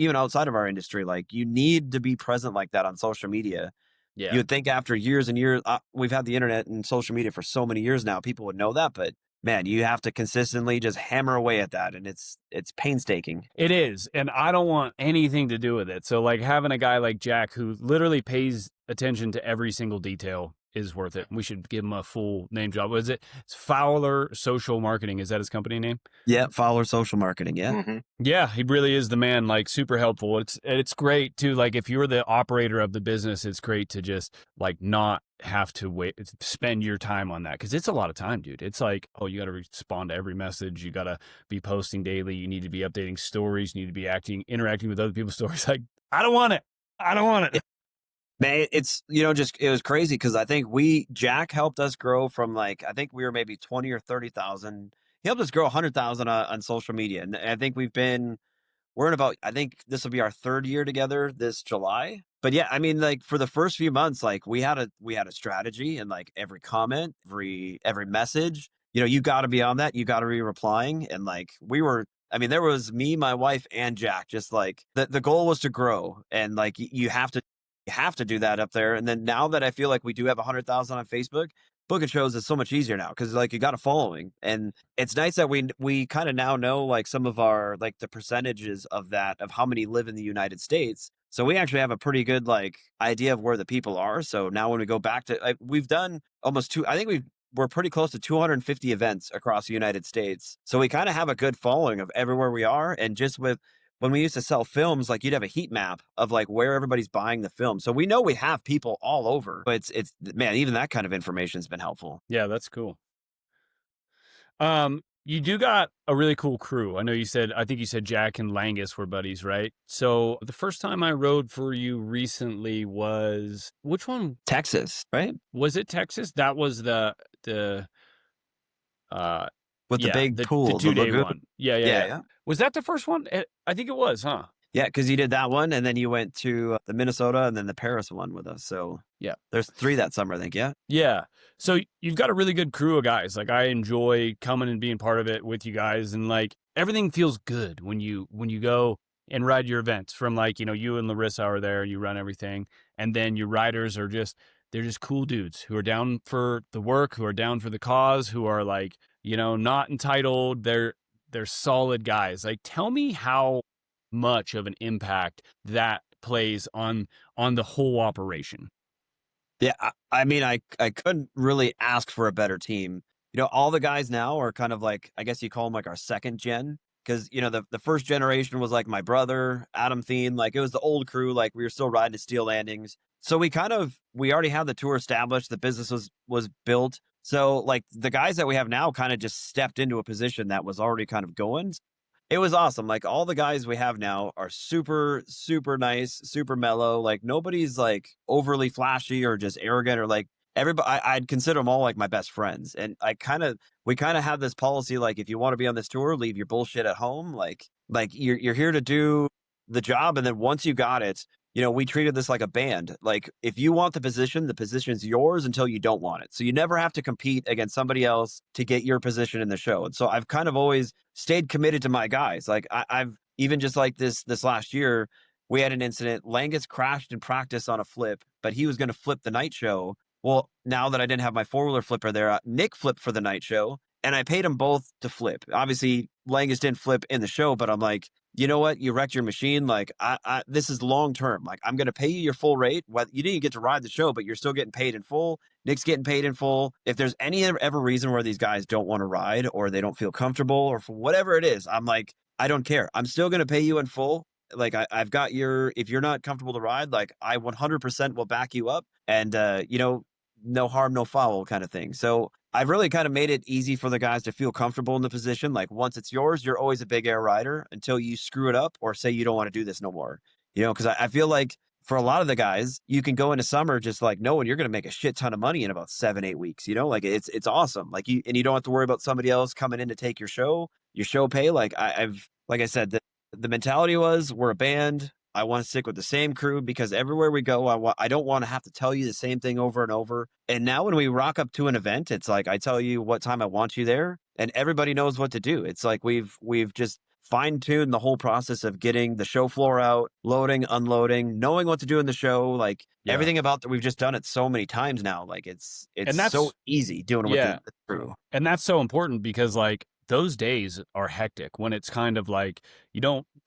S3: industry, like you need to be present like that on social media.
S2: Yeah.
S3: You would think after years and years, we've had the internet and social media for so many years now, people would know that, but man, you have to consistently just hammer away at that. And it's painstaking.
S2: It is. And I don't want anything to do with it. So like having a guy like Jack who literally pays attention to every single detail is worth it. We should give him a full name job. What is it? It's Fowler Social Marketing. Is that his company name?
S3: Yeah, Fowler Social Marketing. Yeah.
S1: Mm-hmm.
S2: Yeah, he really is the man, like super helpful. It's great too. Like if you're the operator of the business, it's great to just like not have to spend your time on that because it's a lot of time, dude. It's like, oh, you got to respond to every message. You got to be posting daily. You need to be updating stories. You need to be interacting with other people's stories. Like, I don't want it. Yeah.
S3: Man, it's, it was crazy because I think Jack helped us grow from like, I think we were maybe 20 or 30,000. He helped us grow 100,000 on social media. And I think we're in about, I think this will be our third year together this July. But yeah, I mean, like for the first few months, like we had a strategy and like every comment, every message, you got to be on that. You got to be replying. And like there was me, my wife and Jack, just like the goal was to grow. And like, you have to do that up there. And then now that I feel like we do have 100,000 on Facebook, booking shows is so much easier now because like you got a following, and it's nice that we kind of now know like some of our like the percentages of how many live in the United States. So we actually have a pretty good like idea of where the people are. So now when we go back to we've done we're pretty close to 250 events across the United States. So we kind of have a good following of everywhere we are. And just when we used to sell films, like you'd have a heat map of like where everybody's buying the film. So we know we have people all over, but it's man, even that kind of information has been helpful.
S2: Yeah, that's cool. You do got a really cool crew. I think you said Jack and Langus were buddies, right? So the first time I rode for you recently was which one?
S3: Texas, right?
S2: Was it Texas? That was the
S3: With the
S2: Yeah,
S3: big
S2: the
S3: pool, the
S2: 2-day
S3: lagoon.
S2: one. Yeah, yeah,
S3: Yeah,
S2: yeah.
S3: yeah.
S2: Was that the first one? I think it was, huh?
S3: Yeah, because you did that one, and then you went to the Minnesota and then the Paris one with us. So
S2: Yeah.
S3: there's 3 that summer, I think. Yeah.
S2: Yeah. So you've got a really good crew of guys. Like I enjoy coming and being part of it with you guys, and like everything feels good when you go and ride your events. From like, you and Larissa are there, you run everything, and then your riders are they're just cool dudes who are down for the work, who are down for the cause, who are like, not entitled. They're solid guys. Like tell me how much of an impact that plays on the whole operation.
S3: Yeah, I mean, I couldn't really ask for a better team. All the guys now are kind of like, I guess you call them like our second gen, because the first generation was like my brother, Adam Thien, like it was the old crew, like we were still riding to steel landings. So we already had the tour established, the business was built. So like the guys that we have now kind of just stepped into a position that was already kind of going. It was awesome. Like all the guys we have now are super, super nice, super mellow. Like nobody's like overly flashy or just arrogant or like everybody. I'd consider them all like my best friends. And we kind of have this policy like if you want to be on this tour, leave your bullshit at home. Like you're here to do the job, and then once you got it, we treated this like a band. Like if you want the position's yours until you don't want it. So you never have to compete against somebody else to get your position in the show. And so I've kind of always stayed committed to my guys. Like I've even just like this last year, we had an incident. Langus crashed in practice on a flip, but he was going to flip the night show. Well, now that I didn't have my 4-wheeler flipper there, Nick flipped for the night show, and I paid them both to flip. Obviously, Langus didn't flip in the show, but I'm like, you know what? You wrecked your machine. Like, this is long term. Like, I'm going to pay you your full rate. What you didn't get to ride the show, but you're still getting paid in full. Nick's getting paid in full. If there's any ever reason where these guys don't want to ride or they don't feel comfortable or for whatever it is, I'm like, I don't care. I'm still going to pay you in full. Like, I've got if you're not comfortable to ride, like, I 100% will back you up. And, no harm, no foul kind of thing. So I've really kind of made it easy for the guys to feel comfortable in the position. Like once it's yours, you're always a big air rider until you screw it up or say you don't want to do this no more. Because I feel like for a lot of the guys, you can go into summer just like knowing you're going to make a shit ton of money in about 7-8 weeks. Like it's awesome. Like you don't have to worry about somebody else coming in to take your show pay. Like like I said, the mentality was we're a band. I want to stick with the same crew because everywhere we go, I don't want to have to tell you the same thing over and over. And now when we rock up to an event, it's like I tell you what time I want you there, and everybody knows what to do. It's like we've just fine-tuned the whole process of getting the show floor out, loading, unloading, knowing what to do in the show. Like everything about that, we've just done it so many times now. Like it's so easy doing it with the crew.
S2: And that's so important because like those days are hectic when it's kind of like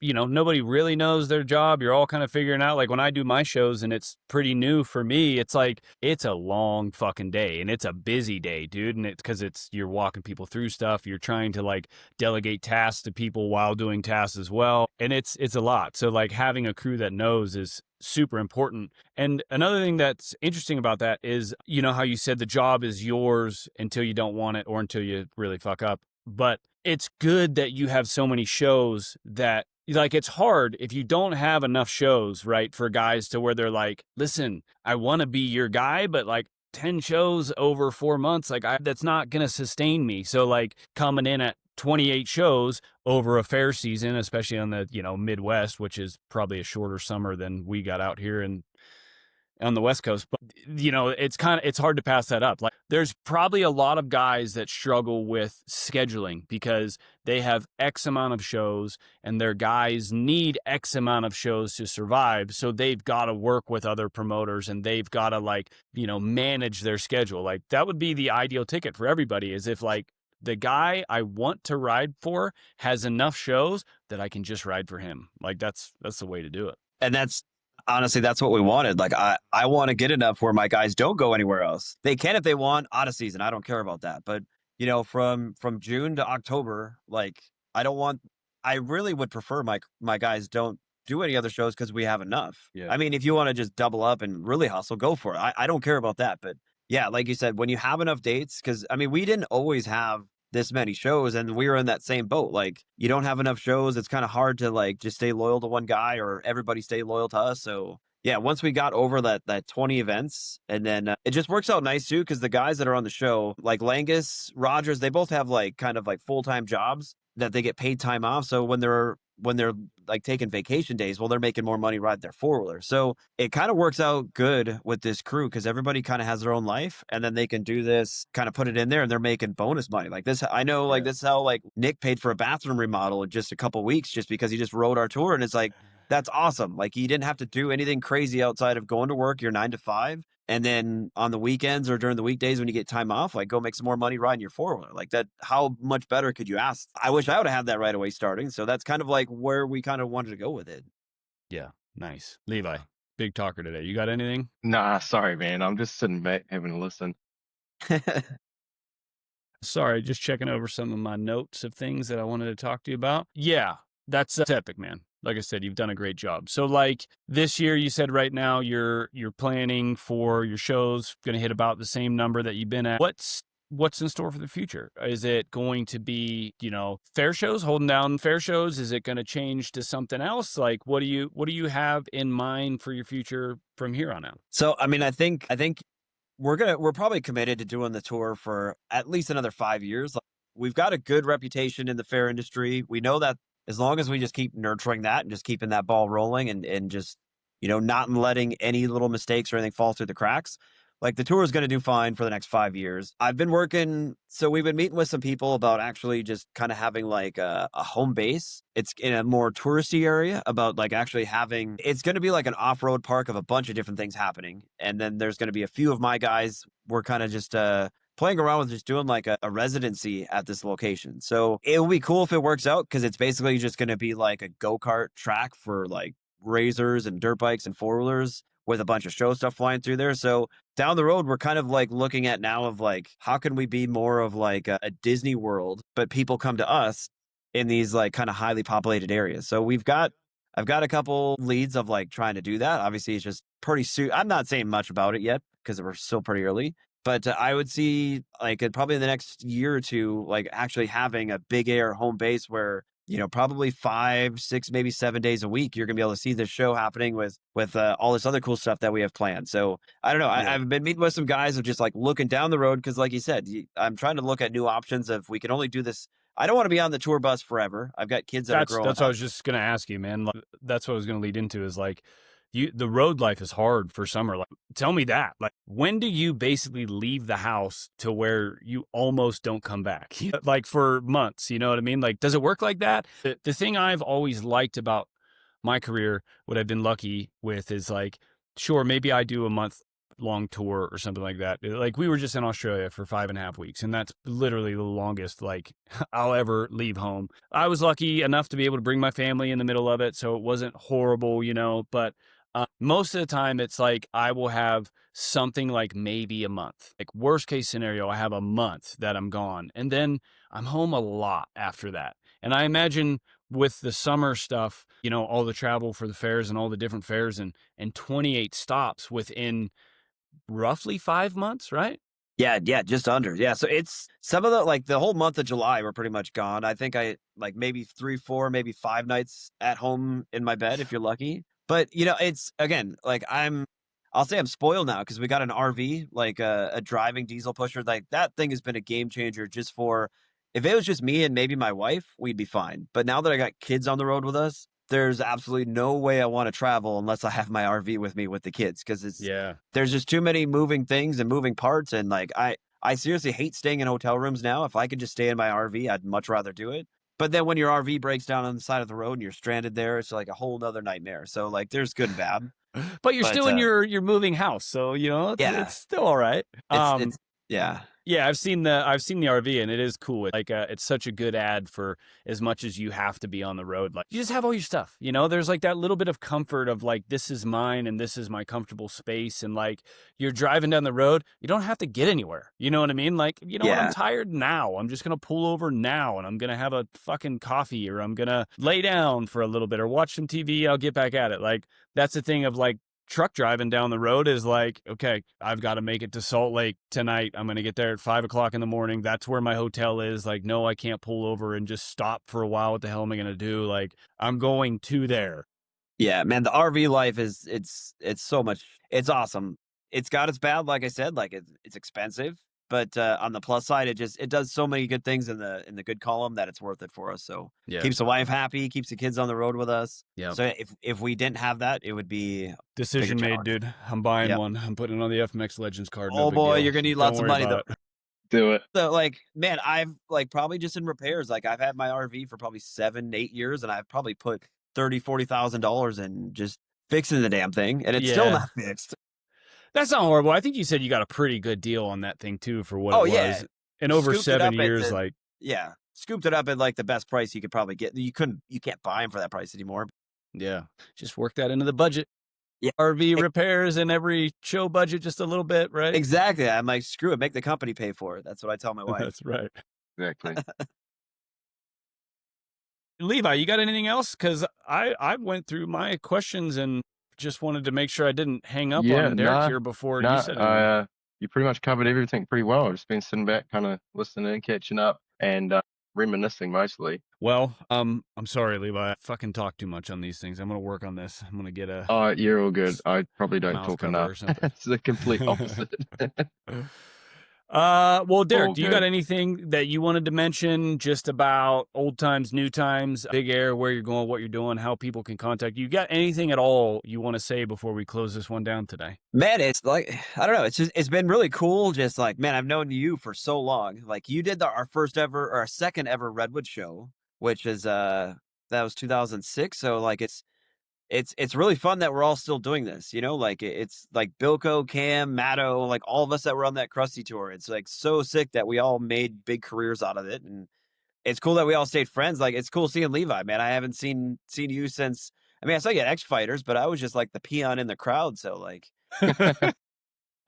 S2: nobody really knows their job. You're all kind of figuring out, like when I do my shows and it's pretty new for me, it's like it's a long fucking day and it's a busy day, dude. And it's because you're walking people through stuff. You're trying to like delegate tasks to people while doing tasks as well. And it's a lot. So like having a crew that knows is super important. And another thing that's interesting about that is, how you said the job is yours until you don't want it or until you really fuck up. But it's good that you have so many shows that like it's hard if you don't have enough shows, right, for guys to where they're like, listen, I want to be your guy, but like 10 shows over 4 months, like that's not going to sustain me. So like coming in at 28 shows over a fair season, especially on the, Midwest, which is probably a shorter summer than we got out here and on the West Coast, but it's hard to pass that up. Like there's probably a lot of guys that struggle with scheduling because they have X amount of shows and their guys need X amount of shows to survive. So they've got to work with other promoters and they've got to manage their schedule. Like that would be the ideal ticket for everybody, is if like the guy I want to ride for has enough shows that I can just ride for him. Like that's the way to do it.
S3: And honestly, that's what we wanted. Like I want to get enough where my guys don't go anywhere else. They can if they want out of season. I don't care about that. But from June to October, like I really would prefer my guys don't do any other shows because we have enough.
S2: Yeah.
S3: I mean, if you want to just double up and really hustle, go for it. I don't care about that. But yeah, like you said, when you have enough dates, because I mean, we didn't always have this many shows and we were in that same boat. Like you don't have enough shows. It's kind of hard to like just stay loyal to one guy or everybody stay loyal to us. So yeah, once we got over that 20 events, and then it just works out nice too, because the guys that are on the show, like Langus, Rogers, they both have like kind of like full-time jobs that they get paid time off. So when they're like taking vacation days, well, they're making more money riding their four-wheeler. So it kind of works out good with this crew because everybody kind of has their own life, and then they can do this, kind of put it in there, and they're making bonus money. Like this, I know, like
S2: Yeah.
S3: this is how like Nick paid for a bathroom remodel in just a couple weeks just because he just rode our tour, and it's like that's awesome. Like you didn't have to do anything crazy outside of going to work your 9 to 5. And then on the weekends or during the weekdays when you get time off, like go make some more money riding your four-wheeler. Like that, how much better could you ask? I wish I would have had that right away starting. So that's kind of like where we kind of wanted to go with it.
S2: Yeah. Nice. Levi, big talker today. You got anything?
S1: Nah, sorry, man. I'm just sitting back having a listen.
S2: Sorry, just checking over some of my notes of things that I wanted to talk to you about. Yeah, that's epic, man. Like I said, you've done a great job. So like this year, you said right now you're planning for your shows, going to hit about the same number that you've been at. What's in store for the future? Is it going to be, fair shows, holding down fair shows? Is it going to change to something else? Like what do you have in mind for your future from here on out?
S3: So, I mean, I think we're probably committed to doing the tour for at least another 5 years. Like, we've got a good reputation in the fair industry. We know that as long as we just keep nurturing that and just keeping that ball rolling and just, not letting any little mistakes or anything fall through the cracks, like the tour is going to do fine for the next 5 years. We've been meeting with some people about actually just kind of having like a home base. It's in a more touristy area, about like actually it's going to be like an off-road park of a bunch of different things happening. And then there's going to be a few of my guys. We're kind of just playing around with just doing like a residency at this location. So it will be cool if it works out, because it's basically just going to be like a go-kart track for like razors and dirt bikes and four-wheelers with a bunch of show stuff flying through there. So down the road, we're kind of like looking at now of like, how can we be more of like a Disney World, but people come to us in these like kind of highly populated areas. So I've got a couple leads of like trying to do that. Obviously, it's just pretty soon. I'm not saying much about it yet because we're still pretty early, but I would see like probably in the next year or two, like actually having a big air home base where, probably 5, 6, maybe 7 days a week, you're gonna be able to see this show happening with all this other cool stuff that we have planned. So I don't know.
S2: Yeah.
S3: I've been meeting with some guys of just like looking down the road, because like you said, I'm trying to look at new options of we can only do this. I don't want to be on the tour bus forever. I've got kids that are growing
S2: That's what I
S3: up.
S2: was just gonna ask you, man. Like, that's what I was gonna lead into is like the road life is hard for summer. Like tell me that. Like when do you basically leave the house to where you almost don't come back? Like for months, you know what I mean? Like does it work like that? The thing I've always liked about my career, what I've been lucky with is like, sure, maybe I do a month long tour or something like that. Like we were just in Australia for 5.5 weeks, and that's literally the longest like I'll ever leave home. I was lucky enough to be able to bring my family in the middle of it, so it wasn't horrible, but most of the time it's like I will have something like maybe a month. Like worst case scenario, I have a month that I'm gone, and then I'm home a lot after that. And I imagine with the summer stuff, all the travel for the fairs and all the different fairs and 28 stops within roughly 5 months, right?
S3: Yeah, just under. Yeah, so it's some of the whole month of July we're pretty much gone. I think I like maybe 3, 4, maybe 5 nights at home in my bed if you're lucky. But it's again like I'll say I'm spoiled now because we got an RV, like a driving diesel pusher. Like that thing has been a game changer. Just for if it was just me and maybe my wife, we'd be fine. But now that I got kids on the road with us, there's absolutely no way I want to travel unless I have my RV with me with the kids, because there's just too many moving things and moving parts. And like, I seriously hate staying in hotel rooms now. If I could just stay in my RV, I'd much rather do it. But then when your RV breaks down on the side of the road and you're stranded there, it's like a whole nother nightmare. So like there's good and bad.
S2: But you're still in your moving house, so it's still all right.
S3: It's yeah.
S2: Yeah, I've seen the RV and it is cool. Like it's such a good ad for as much as you have to be on the road. Like you just have all your stuff. There's like that little bit of comfort of like this is mine and this is my comfortable space, and like you're driving down the road, you don't have to get anywhere. You know what I mean? Like, what, I'm tired now. I'm just going to pull over now and I'm going to have a fucking coffee, or I'm going to lay down for a little bit or watch some TV. I'll get back at it. Like that's the thing of like truck driving down the road is like, okay, I've got to make it to Salt Lake tonight. I'm going to get there at 5 o'clock in the morning. That's where my hotel is. Like, no, I can't pull over and just stop for a while. What the hell am I going to do? Like, I'm going to there.
S3: Yeah, man, the RV life is it's so much. It's awesome. It's got its bad, like I said, like it's expensive, but on the plus side, it does so many good things in the good column that it's worth it for us. So
S2: Yeah.
S3: keeps the wife happy, keeps the kids on the road with us.
S2: Yeah.
S3: So if we didn't have that, it would be
S2: Decision
S3: bigger
S2: made,
S3: challenge.
S2: dude. I'm buying
S3: Yep.
S2: one. I'm putting it on the FMX Legends card. No
S3: Oh
S2: big
S3: boy,
S2: deal.
S3: you're gonna need
S2: Don't
S3: lots of
S2: worry
S3: money though.
S2: about it.
S1: Do it.
S3: So like, man, I've like probably just in repairs, like I've had my RV for probably 7-8 years, and I've probably put $30,000-$40,000 in just fixing the damn thing, and it's still
S2: Yeah.
S3: not fixed.
S2: That's not horrible. I think you said you got a pretty good deal on that thing too for what
S3: Oh,
S2: it
S3: yeah.
S2: was. And over
S3: Scooped it
S2: 7
S3: up at
S2: years,
S3: the-
S2: like,
S3: Yeah, scooped it up at like the best price you could probably get. You can't buy them for that price anymore.
S2: yeah, just work that into the budget.
S3: Yeah.
S2: RV repairs and every show budget just a little bit, right?
S3: Exactly. I'm like, screw it, make the company pay for it. That's what I tell my wife.
S2: That's right.
S1: Exactly.
S2: Levi, you got anything else? Because I went through my questions and just wanted to make sure I didn't hang up
S1: Yeah,
S2: on Derek
S1: nah,
S2: here before
S1: No,
S2: you said anything.
S1: you pretty much covered everything pretty well. I've just been sitting back, kind of listening, catching up, and reminiscing mostly.
S2: Well, I'm sorry, Levi. I fucking talk too much on these things. I'm gonna work on this. I'm gonna get a
S1: Oh, you're all good. I probably don't
S2: mouth
S1: talk
S2: cover or
S1: enough.
S2: something.
S1: It's the complete opposite.
S2: Well, Derek,
S1: All
S2: do you
S1: good.
S2: got anything that you wanted to mention just about old times, new times, Big Air, where you're going, what you're doing, how people can contact you? You got anything at all you want to say before we close this one down today?
S3: Man, it's like, I don't know. It's been really cool. Just like, man, I've known you for so long. Like you did our first ever or our second ever Redwood show, which is that was 2006. So like it's really fun that we're all still doing this, you know, like it's like Bilko, Cam, Matto, like all of us that were on that Krusty tour. It's like so sick that we all made big careers out of it. And it's cool that we all stayed friends. Like it's cool seeing Levi, man. I haven't seen you since, I mean, I saw you at X Fighters, but I was just like the peon in the crowd. So like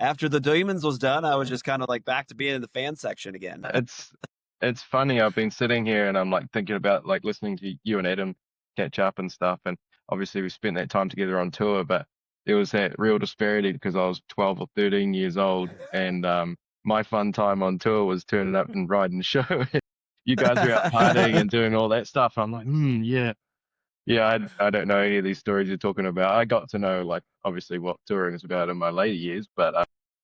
S3: after the Demons was done, I was just kind of like back to being in the fan section again.
S1: It's funny. I've been sitting here and I'm like thinking about like listening to you and Adam catch up and stuff. And obviously we spent that time together on tour, but there was that real disparity because I was 12 or 13 years old, and my fun time on tour was turning up and riding the show. You guys were out partying and doing all that stuff. I'm like, yeah. I don't know any of these stories you're talking about. I got to know like obviously what touring is about in my later years, but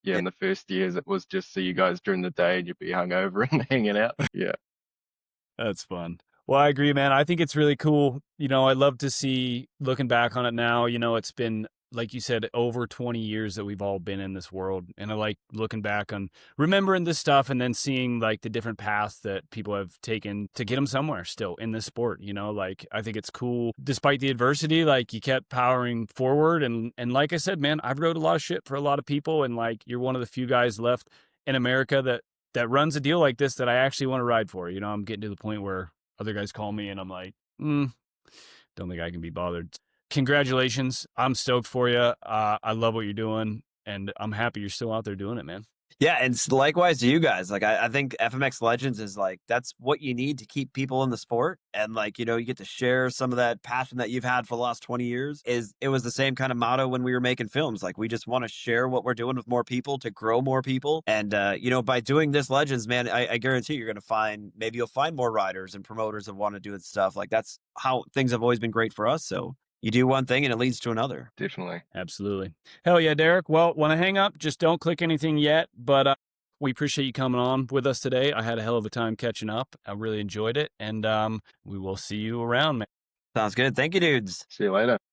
S1: yeah, in the first years it was just see you guys during the day and you'd be hungover and hanging out. Yeah.
S2: That's fun. Well, I agree, man. I think it's really cool. You know, I love to see, looking back on it now, you know, it's been, like you said, over 20 years that we've all been in this world. And I like looking back on remembering this stuff and then seeing like the different paths that people have taken to get them somewhere still in this sport. You know, like I think it's cool. Despite the adversity, like you kept powering forward. And like I said, man, I've rode a lot of shit for a lot of people. And like you're one of the few guys left in America that runs a deal like this that I actually want to ride for. You know, I'm getting to the point where other guys call me and I'm like, don't think I can be bothered. Congratulations. I'm stoked for you. I love what you're doing and I'm happy you're still out there doing it, man.
S3: Yeah, and likewise to you guys. Like I think FMX Legends is like that's what you need to keep people in the sport, and like you know you get to share some of that passion that you've had for the last 20 years. It was the same kind of motto when we were making films. Like we just want to share what we're doing with more people to grow more people, and you know by doing this Legends, man, I guarantee you're gonna find you'll find more riders and promoters that want to do it stuff. Like that's how things have always been great for us. So. You do one thing and it leads to another.
S1: Definitely.
S2: Absolutely. Hell yeah, Derek. Well, when I hang up, just don't click anything yet. But we appreciate you coming on with us today. I had a hell of a time catching up. I really enjoyed it. And we will see you around, man.
S3: Sounds good. Thank you, dudes.
S1: See you later.